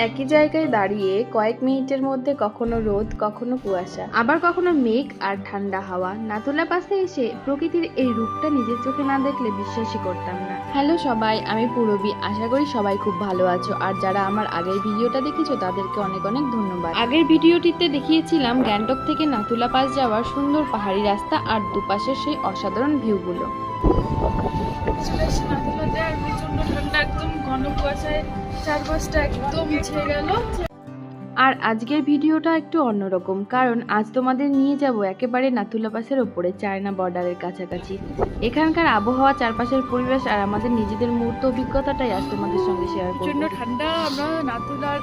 একই জায়গায় দাঁড়িয়ে কয়েক মিনিটের মধ্যে কখনো রোদ, কখনো কুয়াশা, আবার কখনো মেঘ আর ঠান্ডা হাওয়া। নাথুলা পাসে এসে প্রকৃতির এই রূপটা নিজের চোখে না দেখলে বিশ্বাসই করতাম না। হ্যালো সবাই, আমি পূরবী। আশা করি সবাই খুব ভালো আছো, আর যারা আমার আগের ভিডিওটা দেখেছো তাদেরকে অনেক অনেক ধন্যবাদ। আগের ভিডিওটিতে দেখিয়েছিলাম গ্যাংটক থেকে নাথুলা পাস যাওয়ার সুন্দর পাহাড়ি রাস্তা আর দুপাশের সেই অসাধারণ ভিউগুলো। আর আজকের ভিডিওটা একটু অন্যরকম, কারণ আজ তোমাদের নিয়ে যাব একেবারে নাথুলা পাসের ওপরে, চায়না বর্ডারের কাছাকাছি। এখানকার আবহাওয়া, চারপাশের পরিবেশ আর আমাদের নিজেদের মুহূর্ত অভিজ্ঞতাটাই আজ তোমাদের সঙ্গে শেয়ার করব। প্রচন্ড ঠান্ডা। আমরা নাথুলার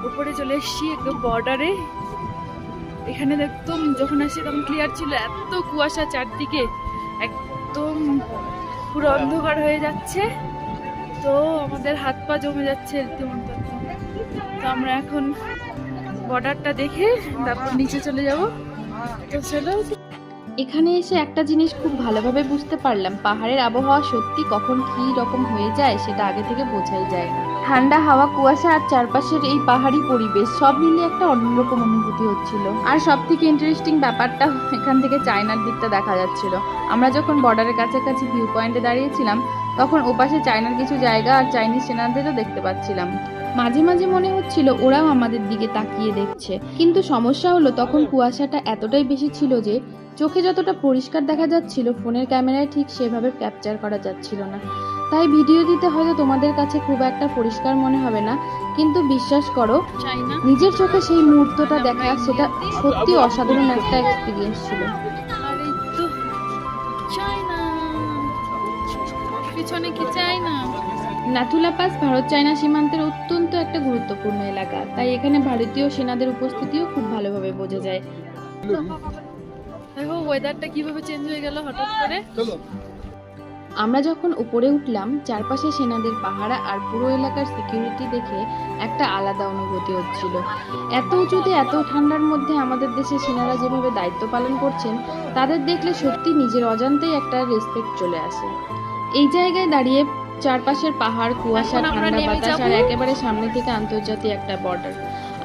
উপরে চলে এসেছি, একদম বর্ডারে। এখানে একদম যখন আসি তখন ক্লিয়ার ছিল, এত কুয়াশা চারদিকে, একদম পুরো অন্ধকার হয়ে যাচ্ছে। তো আমাদের হাত পা জমে যাচ্ছে রীতিমতো। তো আমরা এখন বর্ডারটা দেখে তারপর নিচে চলে যাব। তো চলো। এখানে এসে একটা জিনিস খুব ভালোভাবে বুঝতে পারলাম, পাহাড়ের আবহাওয়া সত্যি কখন কী রকম হয়ে যায় সেটা আগে থেকে বোঝাই যায় না। ঠান্ডা হাওয়া, কুয়াশা আর চারপাশের এই পাহাড়ি পরিবেশ সব মিলিয়ে একটা অন্যরকম অনুভূতি হচ্ছিল। আর সব থেকে ইন্টারেস্টিং ব্যাপারটা, এখান থেকে চায়নার দিকটা দেখা যাচ্ছিল। আমরা যখন বর্ডারের কাছাকাছি ভিউ পয়েন্টে দাঁড়িয়েছিলাম তখন ওপাশে চায়নার কিছু জায়গা আর চাইনিজ সেনাদেরও দেখতে পাচ্ছিলাম। মাঝে মাঝে মনে হচ্ছিল ওরাও আমাদের দিকে তাকিয়ে দেখছে, কিন্তু সমস্যা হলো তখন কুয়াশাটা এতটাই বেশি ছিল যে চোখে যতটা পরিষ্কার দেখা যাচ্ছিল ফোনের ক্যামেরায় ঠিক সেভাবে ক্যাপচার করা যাচ্ছিল না। তাই ভিডিও দিতে হয়তো তোমাদের কাছে খুব একটা পরিষ্কার মনে হবে না, কিন্তু বিশ্বাস করো, নিজের চোখে সেই মুহূর্তটা দেখা সেটা সত্যি অসাধারণ একটা এক্সপিরিয়েন্স ছিল। আর এই তো চায়না, পিছনে কি China? Nathula pass Bharat China সীমান্তের অত্যন্ত একটা গুরুত্বপূর্ণ এলাকা, তাই এখানে ভারতীয় সেনাদের উপস্থিতিও খুব ভালোভাবে বোঝা যায়। দেখো ওয়েদারটা কিভাবে চেঞ্জ হয়ে গেল হঠাৎ করে। আমরা যখন উপরে উঠলাম, চারপাশে সেনাদের পাহারা আর পুরো এলাকার সিকিউরিটি দেখে একটা আলাদা অনুভূতি হচ্ছিল। এত উঁচুতে এত ঠান্ডার মধ্যে আমাদের দেশের সেনারা যেভাবে দায়িত্ব পালন করছেন তাদের দেখলে সত্যি নিজের অজান্তেই একটা রেসপেক্ট চলে আসে। এই জায়গায় দাঁড়িয়ে চারপাশের পাহাড়, কুয়াশা, ঠান্ডা বাতাস আর একেবারে সামনে থেকে আন্তর্জাতিক একটা বর্ডার।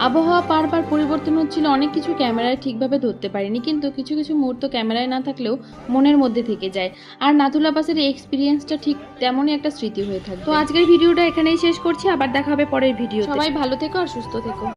আবহাওয়া বারবার পরিবর্তন হচ্ছিল, অনেক কিছু ক্যামেরায় ঠিকভাবে ধরতে পারিনি, কিন্তু কিছু কিছু মুহূর্ত ক্যামেরায় না থাকলেও মনের মধ্যে থেকে যায়। আর নাথুলা পাসের এই এক্সপিরিয়েন্সটা ঠিক তেমনই একটা স্মৃতি হয়ে থাকে। তো আজকের ভিডিওটা এখানেই শেষ করছি, আবার দেখা হবে পরের ভিডিও। সবাই ভালো থেকো আর সুস্থ থেকো।